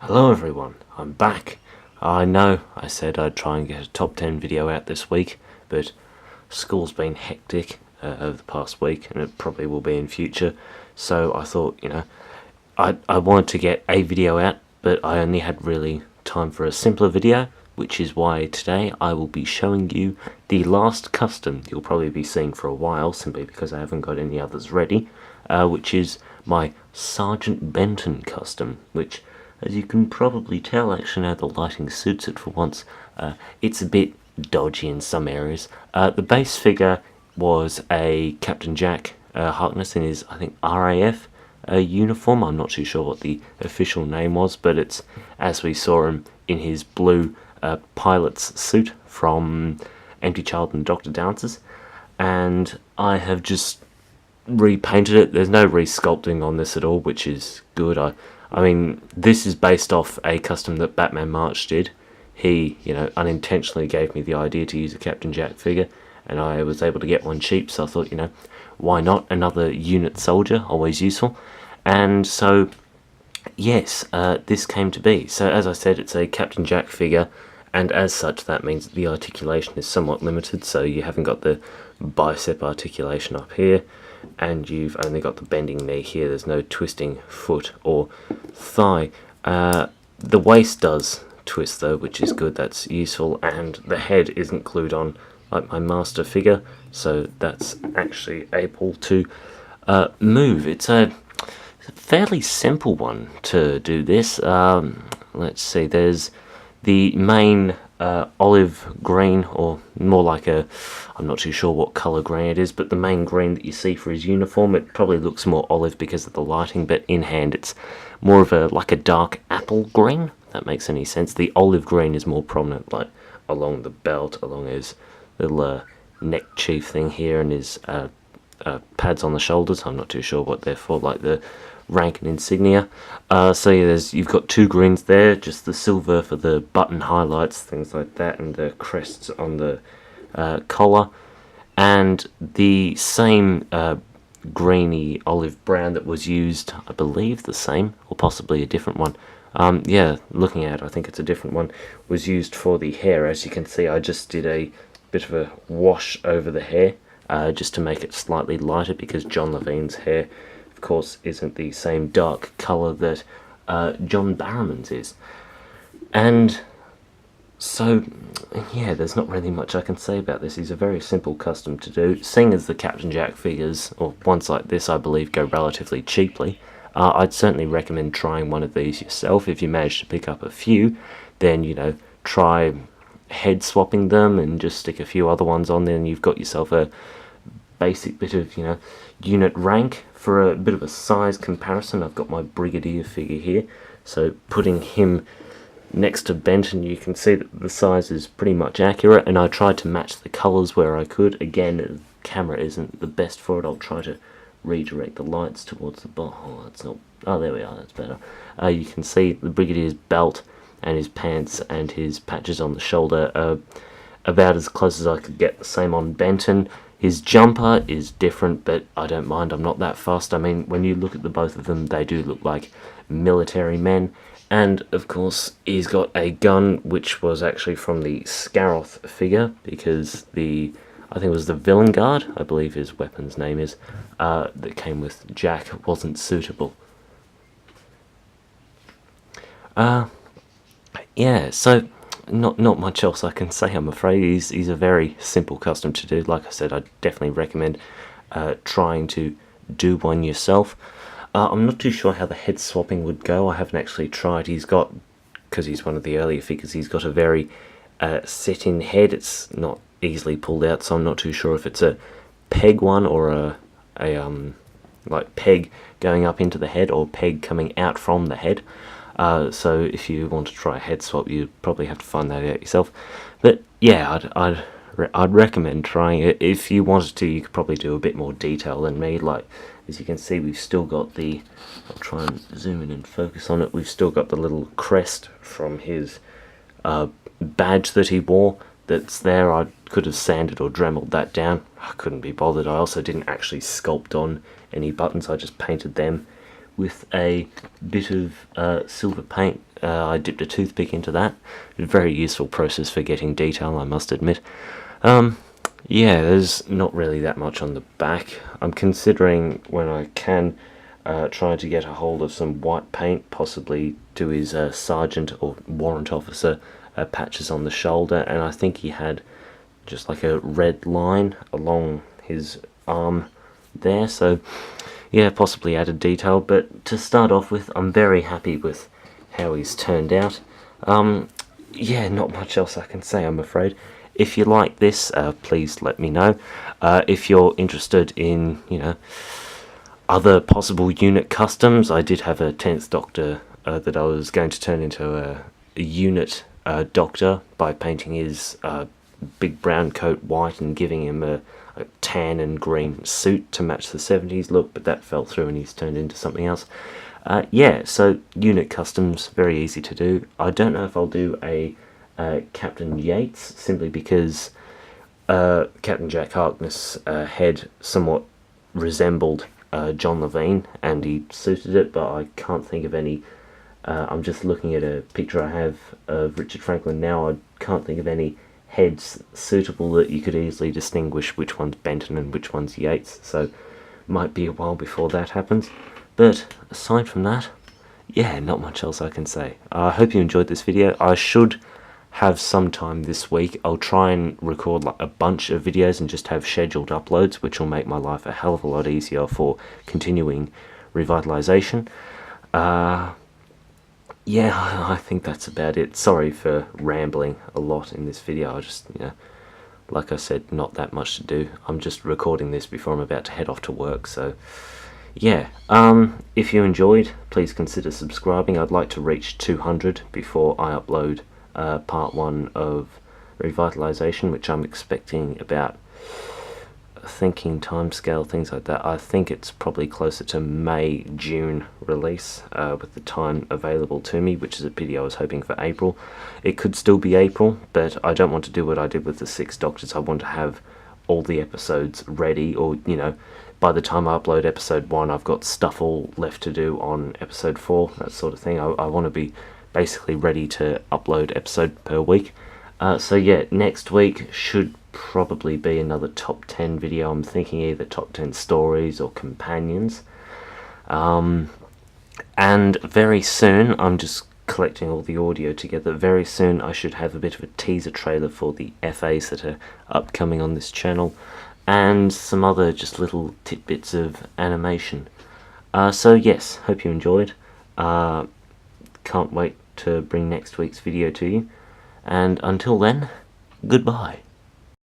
Hello everyone, I'm back. I know I said I'd try and get a top 10 video out this week, but school's been hectic over the past week, and it probably will be in future, so I thought, I wanted to get a video out, but I only had really time for a simpler video, which is why today I will be showing you the last custom you'll probably be seeing for a while, simply because I haven't got any others ready, which is my Sergeant Benton custom, which, as you can probably tell, actually now the lighting suits it for once, it's a bit dodgy in some areas. The base figure was a Captain Jack Harkness in his, I think, RAF uniform. I'm not too sure what the official name was, but it's as we saw him in his blue pilot's suit from Empty Child and Dr. Dances, and I have just repainted it. There's no resculpting on this at all, which is good. I mean, this is based off a custom that Batman March did. He, unintentionally gave me the idea to use a Captain Jack figure, and I was able to get one cheap, so I thought, why not? Another unit soldier, always useful. And so, yes, this came to be. So, as I said, it's a Captain Jack figure, and as such, that means that the articulation is somewhat limited, so you haven't got the bicep articulation up here, and you've only got the bending knee here. There's no twisting foot or thigh. The waist does twist though, which is good, that's useful, and the head isn't glued on like my master figure, so that's actually able to move. It's a fairly simple one to do this. Let's see, there's the main olive green, or more like I'm not too sure what colour green it is, but the main green that you see for his uniform, it probably looks more olive because of the lighting, but in hand it's more of like a dark apple green, if that makes any sense. The olive green is more prominent, like along the belt, along his little neck chief thing here, and his pads on the shoulders. I'm not too sure what they're for, like the rank and insignia. So yeah, you've got two greens there, just the silver for the button highlights, things like that, and the crests on the collar, and the same greeny olive brown that was used, I believe the same, or possibly a different one. Yeah, looking at it, I think it's a different one, was used for the hair. As you can see, I just did a bit of a wash over the hair, just to make it slightly lighter, because John Levine's hair, of course, isn't the same dark colour that John Barrowman's is. And so, yeah, there's not really much I can say about this. He's a very simple custom to do. Seeing as the Captain Jack figures, or ones like this, I believe, go relatively cheaply, I'd certainly recommend trying one of these yourself. If you manage to pick up a few, then, try head swapping them and just stick a few other ones on there, and you've got yourself a basic bit of, unit rank. For a bit of a size comparison, I've got my Brigadier figure here, so putting him next to Benton, you can see that the size is pretty much accurate, and I tried to match the colours where I could. Again, the camera isn't the best for it. I'll try to redirect the lights towards the bottom. Oh, that's not... Oh, there we are, that's better. You can see the Brigadier's belt and his pants and his patches on the shoulder are about as close as I could get. The same on Benton. His jumper is different, but I don't mind, I'm not that fussed. I mean, when you look at the both of them, they do look like military men. And, of course, he's got a gun, which was actually from the Scaroth figure, because I think it was the Villain Guard, I believe his weapon's name is, that came with Jack, wasn't suitable. Yeah, so not much else I can say, I'm afraid. He's a very simple custom to do. Like I said, I definitely recommend trying to do one yourself. I'm not too sure how the head swapping would go. I haven't actually tried. He's got, because he's one of the earlier figures, he's got a very set-in head. It's not easily pulled out, so I'm not too sure if it's a peg one, or a like peg going up into the head, or peg coming out from the head. So if you want to try a head swap, you'd probably have to find that out yourself. But yeah, I'd recommend trying it. If you wanted to, you could probably do a bit more detail than me. Like, as you can see, we've still got the... I'll try and zoom in and focus on it. We've still got the little crest from his badge that he wore that's there. I could have sanded or dremeled that down. I couldn't be bothered. I also didn't actually sculpt on any buttons. I just painted them with a bit of silver paint I dipped a toothpick into that. A very useful process for getting detail, I must admit. Yeah, there's not really that much on the back. I'm considering, when I can, trying to get a hold of some white paint, possibly do his sergeant or warrant officer patches on the shoulder, and I think he had just like a red line along his arm there, so yeah, possibly added detail. But to start off with, I'm very happy with how he's turned out. Yeah, not much else I can say, I'm afraid. If you like this, please let me know. If you're interested in, other possible unit customs, I did have a 10th Doctor that I was going to turn into a unit Doctor by painting his big brown coat white and giving him a tan and green suit to match the 70s look, but that fell through and he's turned into something else. Yeah, so unit customs, very easy to do. I don't know if I'll do a Captain Yates, simply because Captain Jack Harkness' head somewhat resembled John Levine, and he suited it, but I can't think of any. I'm just looking at a picture I have of Richard Franklin now. I can't think of any heads suitable that you could easily distinguish which one's Benton and which one's Yates, so might be a while before that happens. But aside from that, yeah, not much else I can say. I hope you enjoyed this video. I should have some time this week. I'll try and record like a bunch of videos and just have scheduled uploads, which will make my life a hell of a lot easier for continuing revitalization. Yeah, I think that's about it. Sorry for rambling a lot in this video. I just, like I said, not that much to do. I'm just recording this before I'm about to head off to work, so yeah. If you enjoyed, please consider subscribing. I'd like to reach 200 before I upload part 1 of revitalization, which I'm expecting about, thinking timescale, things like that. I think it's probably closer to May, June release, with the time available to me, which is a pity. I was hoping for April. It could still be April, but I don't want to do what I did with the 6 Doctors. I want to have all the episodes ready, or by the time I upload episode 1, I've got stuff all left to do on episode 4, that sort of thing. I want to be basically ready to upload episode per week. So yeah, next week should probably be another top 10 video. I'm thinking either top 10 stories or companions. And very soon, I'm just collecting all the audio together. Very soon I should have a bit of a teaser trailer for the FAs that are upcoming on this channel, and some other just little tidbits of animation. So yes, hope you enjoyed. Can't wait to bring next week's video to you, and until then, goodbye.